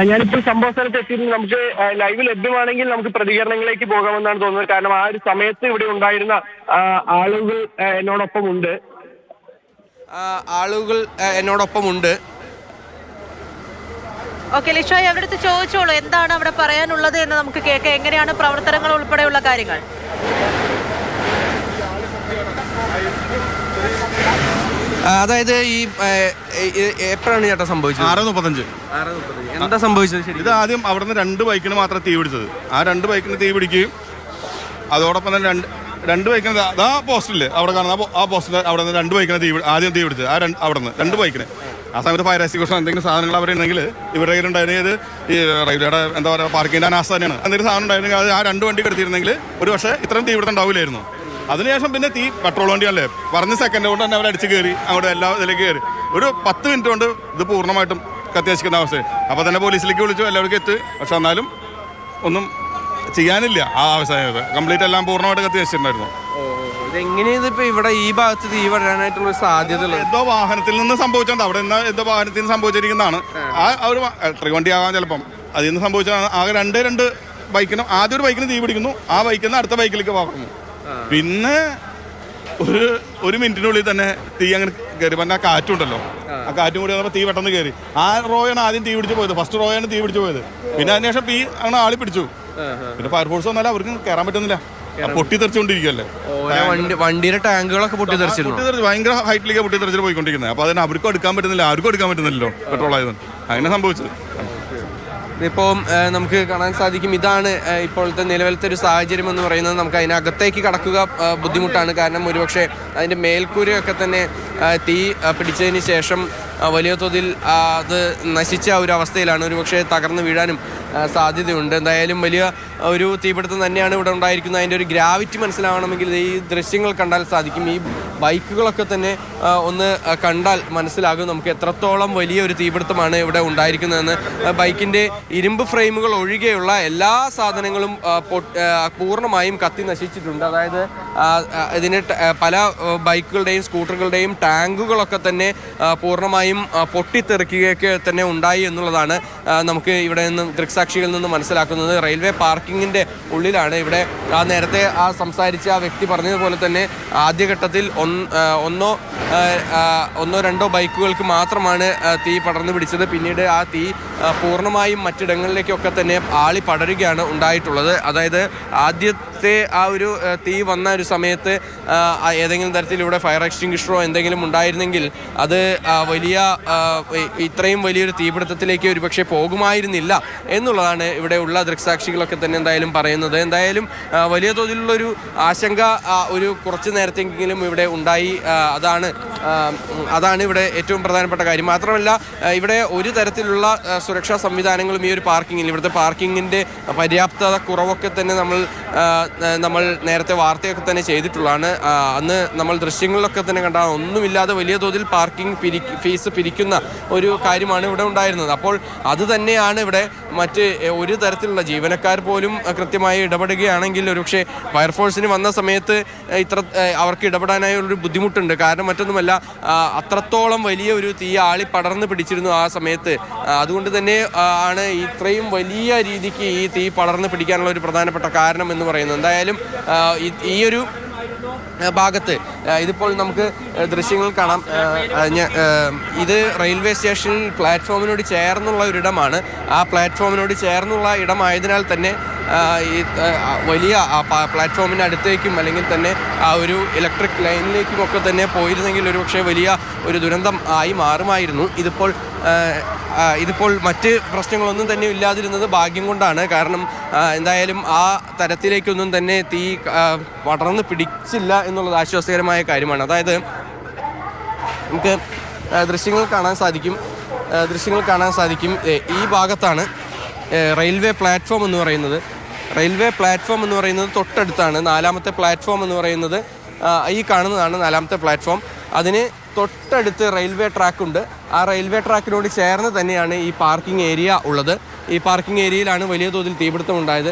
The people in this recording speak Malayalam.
ഞാനിപ്പോൾ സംഭവ സ്ഥലത്ത് എത്തിയിട്ട് നമുക്ക് ലൈവ് ലഭ്യമാണെങ്കിൽ നമുക്ക് പ്രതികരണങ്ങളിലേക്ക് പോകാമെന്നാണ് തോന്നുന്നത്. കാരണം ആ ഒരു സമയത്ത് ഇവിടെ ഉണ്ടായിരുന്ന ആളുകൾ എന്നോടൊപ്പമുണ്ട്. ഓക്കെ, ലിഷോയ് അവരടുത്ത് ചോദിച്ചോളൂ എന്താണ് അവിടെ പറയാനുള്ളത് എന്ന് നമുക്ക് കേൾക്കാം. എങ്ങനെയാണ് പ്രവർത്തനങ്ങൾ ഉൾപ്പെടെയുള്ള കാര്യങ്ങൾ? അതായത് ഈ എപ്പോഴാണ് ചേട്ടാ സംഭവിച്ചത്? 6:35. എന്താ സംഭവിച്ചത്? ശരി, ഇത് ആദ്യം അവിടുന്ന് 2 ബൈക്കിന് മാത്രം തീ പിടിച്ചത്. ആ 2 ബൈക്കിന് തീ പിടിക്കുകയും അതോടൊപ്പം തന്നെ രണ്ട് ബൈക്കിന് ആ പോസ്റ്റില് അവിടെ കാണുന്ന ആ പോസ്റ്റിൽ അവിടെ നിന്ന് 2 ബൈക്കിന് ആദ്യം തീ പിടിച്ചത്. അവിടെ നിന്ന് 2 ബൈക്കിന്. ആ സമയത്ത് ഫയർ എക്സ്റ്റിങ്ക്വിഷർ എന്തെങ്കിലും സാധനങ്ങൾ അവരുണ്ടെങ്കിൽ ഇവരുടെ കയ്യിലുണ്ടായിരുന്നെങ്കിൽ ഈ റെയിൽവേയുടെ എന്താ പറയുക പാർക്കിൻ്റെ അനാസ്ഥ തന്നെയാണ്. എന്തെങ്കിലും സാധനം ഉണ്ടായിരുന്നെങ്കിൽ അത് ആ 2 വണ്ടി എടുത്തിരുന്നെങ്കിൽ ഒരു പക്ഷേ ഇത്രയും തീപിടുത്തം ഉണ്ടാവില്ലായിരുന്നു. അതിനുശേഷം പിന്നെ പെട്രോൾ വണ്ടിയല്ലേ പറഞ്ഞ സെക്കൻഡ് കൊണ്ട് തന്നെ അവർ അടിച്ച് കയറി അങ്ങോട്ട് എല്ലാ ഇതിലേക്ക് കയറി ഒരു 10 മിനിറ്റ് കൊണ്ട് ഇത് പൂർണ്ണമായിട്ടും കത്തിനശിക്കുന്ന അവസ്ഥ. അപ്പോൾ തന്നെ പോലീസിലേക്ക് വിളിച്ചു, എല്ലാവർക്കും എത്തി. പക്ഷെ എന്നാലും ഒന്നും ചെയ്യാനില്ല. ആ അവസ്ഥ കംപ്ലീറ്റ് എല്ലാം പൂർണ്ണമായിട്ട് കത്തിനശിച്ചിട്ടുണ്ടായിരുന്നു. ഇതെങ്ങനെയാണ് ഇവിടെ ഈ ഭാഗത്ത് തീ വരാനായിട്ടുള്ള സാധ്യത? എന്തോ വാഹനത്തിൽ നിന്ന് സംഭവിച്ചത്. അവിടെ നിന്ന് എന്തോ വാഹനത്തിൽ നിന്ന് സംഭവിച്ചിരിക്കുന്നതാണ്. ആ ഒരു ഇലക്ട്രിക് വണ്ടി ആകാൻ ചിലപ്പം അതിൽ നിന്ന് സംഭവിച്ചതാണ്. ആകെ രണ്ട് ബൈക്കിനും ആദ്യം ഒരു ബൈക്കിന് തീ പിടിക്കുന്നു, ആ ബൈക്കിൽ നിന്ന് അടുത്ത ബൈക്കിലേക്ക് പോകുന്നു. പിന്നെ ഒരു മിനിറ്റിനുള്ളിൽ തന്നെ തീ അങ്ങനെ കയറി. പിന്നെ ആ കാറ്റുണ്ടല്ലോ, ആ കാറ്റും കൂടി വന്നപ്പോൾ തീ പെട്ടെന്ന് കയറി. ആ റോയാണ് ആദ്യം തീ പിടിച്ച് പോയത്. ഫസ്റ്റ് റോയാണ് തീ പിടിച്ച് പോയത്. പിന്നെ അതിനുശേഷം തീ അങ്ങനെ ആളി പിടിച്ചു. പിന്നെ ഫയർഫോഴ്സ് വന്നാലും അവർക്ക് കയറാൻ പറ്റുന്നില്ല. പൊട്ടിത്തെറിച്ചുകൊണ്ടിരിക്കുകയല്ലേ വണ്ടിയുടെ ടാങ്കുകളൊക്കെ പൊട്ടിത്തെറിച്ചു. ഭയങ്കര ഹൈറ്റിലേക്ക് പൊട്ടിത്തെറിച്ചിട്ട് പോയിക്കൊണ്ടിരിക്കുന്നത്. അപ്പോൾ അതിന് അവർക്കും എടുക്കാൻ പറ്റുന്നില്ല, ആർക്കും എടുക്കാൻ പറ്റുന്നില്ലല്ലോ പെട്രോൾ ആയതുകൊണ്ട്. അങ്ങനെ സംഭവിച്ചത്. ഇതിപ്പോൾ നമുക്ക് കാണാൻ സാധിക്കും. ഇതാണ് ഇപ്പോഴത്തെ നിലവിലത്തെ ഒരു സാഹചര്യം എന്ന് പറയുന്നത്. നമുക്ക് അതിനകത്തേക്ക് കടക്കുക ബുദ്ധിമുട്ടാണ്. കാരണം ഒരുപക്ഷെ അതിൻ്റെ മേൽക്കൂരയൊക്കെ തന്നെ തീ പിടിച്ചതിന് ശേഷം വലിയ തോതിൽ അത് നശിച്ച ഒരു അവസ്ഥയിലാണ്. ഒരുപക്ഷെ തകർന്നു വീഴാനും സാധ്യതയുണ്ട്. എന്തായാലും വലിയ ഒരു തീപിടുത്തം തന്നെയാണ് ഇവിടെ ഉണ്ടായിരിക്കുന്നത്. അതിൻ്റെ ഒരു ഗ്രാവിറ്റി മനസ്സിലാവണമെങ്കിൽ ഈ ദൃശ്യങ്ങൾ കണ്ടാൽ സാധിക്കും. ഈ ബൈക്കുകളൊക്കെ തന്നെ ഒന്ന് കണ്ടാൽ മനസ്സിലാകും നമുക്ക് എത്രത്തോളം വലിയൊരു തീപിടുത്തമാണ് ഇവിടെ ഉണ്ടായിരിക്കുന്നതെന്ന്. ബൈക്കിൻ്റെ ഇരുമ്പ് ഫ്രെയിമുകൾ ഒഴികെയുള്ള എല്ലാ സാധനങ്ങളും പൂർണ്ണമായും കത്തി നശിച്ചിട്ടുണ്ട്. അതായത് ഇതിന് പല ബൈക്കുകളുടെയും സ്കൂട്ടറുകളുടെയും ടാങ്കുകളൊക്കെ തന്നെ പൂർണ്ണമായും പൊട്ടിത്തെറിക്കുകയൊക്കെ തന്നെ ഉണ്ടായി എന്നുള്ളതാണ് നമുക്ക് ഇവിടെ നിന്ന് ദൃക്സാക്ഷികളിൽ നിന്ന് മനസ്സിലാക്കുന്നത്. റെയിൽവേ പാർക്കിങ്ങിൻ്റെ ഉള്ളിലാണ് ഇവിടെ. നേരത്തെ സംസാരിച്ച ആ വ്യക്തി പറഞ്ഞതുപോലെ തന്നെ ആദ്യഘട്ടത്തിൽ ഒന്നോ രണ്ടോ ബൈക്കുകൾക്ക് മാത്രമാണ് തീ പടർന്നു പിടിച്ചത്. പിന്നീട് ആ തീ പൂർണ്ണമായും മറ്റിടങ്ങളിലേക്കൊക്കെ തന്നെ ആളി പടരുകയാണ് ഉണ്ടായിട്ടുള്ളത്. അതായത് ആദ്യത്തെ ആ ഒരു തീ വന്ന ഒരു സമയത്ത് ഏതെങ്കിലും തരത്തിൽ ഇവിടെ ഫയർ എക്സ്റ്റിങ്ക്വിഷറോ എന്തെങ്കിലും ഉണ്ടായിരുന്നെങ്കിൽ അത് ഇത്രയും വലിയൊരു തീപിടുത്തത്തിലേക്ക് ഒരുപക്ഷെ പോകുമായിരുന്നില്ല എന്നുള്ളതാണ് ഇവിടെ ഉള്ള ദൃക്സാക്ഷികളൊക്കെ തന്നെ എന്തായാലും പറയുന്നത്. എന്തായാലും വലിയ തോതിലുള്ളൊരു ആശങ്ക ഒരു കുറച്ച് നേരത്തെങ്കിലും ഇവിടെ ഉണ്ടായി. അതാണ് ഇവിടെ ഏറ്റവും പ്രധാനപ്പെട്ട കാര്യം. മാത്രമല്ല ഇവിടെ ഒരു തരത്തിലുള്ള സുരക്ഷാ സംവിധാനങ്ങളും ഈ ഒരു ഇവിടുത്തെ പാർക്കിങ്ങിൻ്റെ പര്യാപ്തത കുറവൊക്കെ തന്നെ നമ്മൾ നേരത്തെ വാർത്തയൊക്കെ തന്നെ ചെയ്തിട്ടുള്ളതാണ്. അന്ന് നമ്മൾ ദൃശ്യങ്ങളിലൊക്കെ തന്നെ കണ്ട ഒന്നുമില്ലാതെ വലിയ തോതിൽ പാർക്കിംഗ് ഫീസ് പിരിക്കുന്ന ഒരു കാര്യമാണ് ഇവിടെ ഉണ്ടായിരുന്നത്. അപ്പോൾ അത് തന്നെയാണ് ഇവിടെ മറ്റ് ഒരു തരത്തിലുള്ള ജീവനക്കാർ പോലും കൃത്യമായി ഇടപെടുകയാണെങ്കിൽ ഒരുപക്ഷെ ഫയർഫോഴ്സിന് വന്ന സമയത്ത് അവർക്ക് ഇടപെടാനായുള്ളൊരു ബുദ്ധിമുട്ടുണ്ട്. കാരണം മറ്റൊന്നുമല്ല, അത്രത്തോളം വലിയ ഒരു തീ ആളി പടർന്ന് പിടിച്ചിരുന്നു ആ സമയത്ത്. അതുകൊണ്ട് തന്നെ ആണ് ഇത്രയും വലിയ രീതിക്ക് ഈ തീ പടർന്ന് പിടിക്കാനുള്ള ഒരു പ്രധാനപ്പെട്ട കാരണം എന്ന് പറയുന്നത്. എന്തായാലും ഈ ഒരു ഭാഗത്ത് ഇതിപ്പോൾ നമുക്ക് ദൃശ്യങ്ങൾ കാണാം. ഇത് റെയിൽവേ സ്റ്റേഷൻ പ്ലാറ്റ്ഫോമിനോട് ചേർന്നുള്ള ഒരിടമാണ്. ആ പ്ലാറ്റ്ഫോമിനോട് ചേർന്നുള്ള ഇടമായതിനാൽ തന്നെ ഈ വലിയ പ്ലാറ്റ്ഫോമിൻ്റെ അടുത്തേക്കും അല്ലെങ്കിൽ തന്നെ ആ ഒരു ഇലക്ട്രിക് ലൈനിലേക്കും ഒക്കെ തന്നെ പോയിരുന്നെങ്കിൽ ഒരുപക്ഷെ വലിയ ഒരു ദുരന്തം ആയി മാറുമായിരുന്നു. ഇതിപ്പോൾ മറ്റ് പ്രശ്നങ്ങളൊന്നും തന്നെ ഇല്ലാതിരുന്നത് ഭാഗ്യം കൊണ്ടാണ്. കാരണം എന്തായാലും ആ തരത്തിലേക്കൊന്നും തന്നെ തീ പടർന്ന് പിടിച്ചില്ല എന്നുള്ളത് ആശ്വാസകരമായ കാര്യമാണ്. അതായത് നമുക്ക് ദൃശ്യങ്ങൾ കാണാൻ സാധിക്കും. ഈ ഭാഗത്താണ് റെയിൽവേ പ്ലാറ്റ്ഫോം എന്ന് പറയുന്നത്. തൊട്ടടുത്താണ് 4ാമത്തെ പ്ലാറ്റ്ഫോം എന്ന് പറയുന്നത്. ഈ കാണുന്നതാണ് 4ാമത്തെ പ്ലാറ്റ്ഫോം. അതിന് തൊട്ടടുത്ത് റെയിൽവേ ട്രാക്കുണ്ട്. ആ റെയിൽവേ ട്രാക്കിനോട് ചേർന്ന് തന്നെയാണ് ഈ പാർക്കിംഗ് ഏരിയ ഉള്ളത്. ഈ പാർക്കിംഗ് ഏരിയയിലാണ് വലിയ തോതിൽ തീപിടുത്തം ഉണ്ടായത്.